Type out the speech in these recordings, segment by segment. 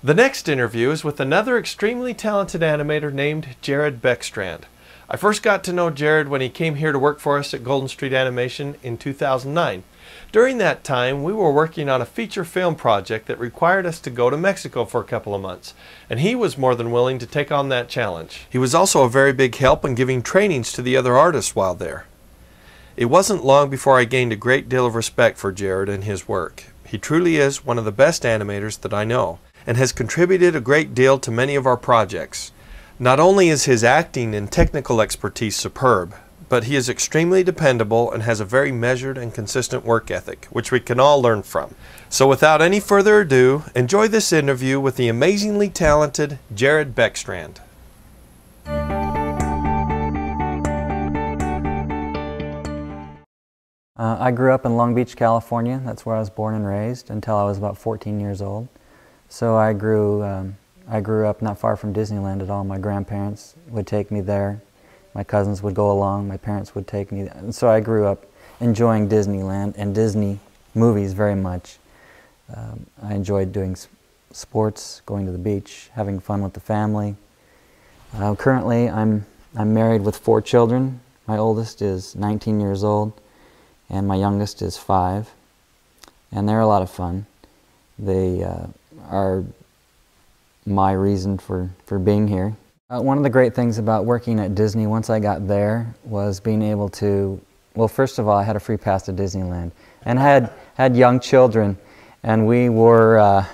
The next interview is with another extremely talented animator named Jared Beckstrand. I first got to know Jared when he came here to work for us at Golden Street Animation in 2009. During that time, we were working on a feature film project that required us to go to Mexico for a couple of months, and he was more than willing to take on that challenge. He was also a very big help in giving trainings to the other artists while there. It wasn't long before I gained a great deal of respect for Jared and his work. He truly is one of the best animators that I know, and has contributed a great deal to many of our projects. Not only is his acting and technical expertise superb, but he is extremely dependable and has a very measured and consistent work ethic, which we can all learn from. So without any further ado, enjoy this interview with the amazingly talented Jared Beckstrand. I grew up in Long Beach, California. That's where I was born and raised until I was about 14 years old. So I grew up not far from Disneyland at all. My grandparents would take me there. My cousins would go along. My parents would take me. And so I grew up enjoying Disneyland and Disney movies very much. I enjoyed doing sports, going to the beach, having fun with the family. Currently, I'm married with 4 children. My oldest is 19 years old, and my youngest is 5. And they're a lot of fun. They are my reason for being here. One of the great things about working at Disney once I got there was being able to, well, first of all, I had a free pass to Disneyland, and I had young children, and we were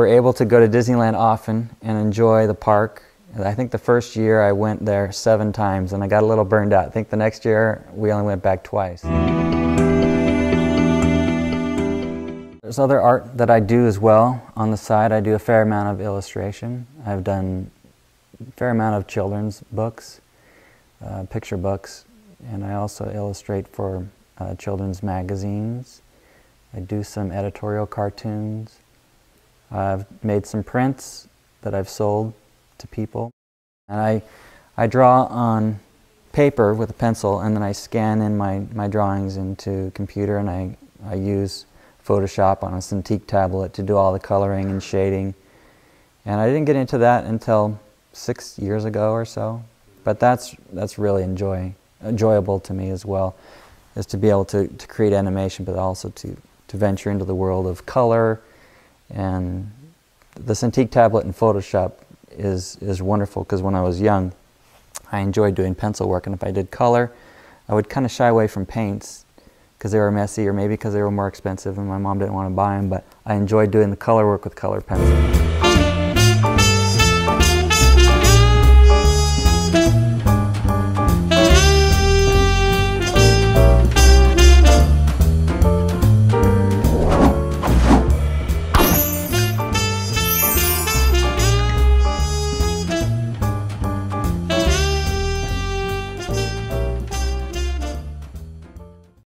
able to go to Disneyland often and enjoy the park. I think the first year I went there 7 times, and I got a little burned out. I think the next year we only went back twice. There's other art that I do as well. On the side, I do a fair amount of illustration. I've done a fair amount of children's books, picture books, and I also illustrate for children's magazines. I do some editorial cartoons. I've made some prints that I've sold to people. And I draw on paper with a pencil, and then I scan in my drawings into a computer, and I use Photoshop on a Cintiq tablet to do all the coloring and shading. And I didn't get into that until 6 years ago or so. But that's really enjoyable to me as well, is to be able to create animation, but also to venture into the world of color. And the Cintiq tablet and Photoshop is wonderful, because when I was young, I enjoyed doing pencil work, and if I did color, I would kind of shy away from paints because they were messy, or maybe because they were more expensive and my mom didn't want to buy them, but I enjoyed doing the color work with colored pencil.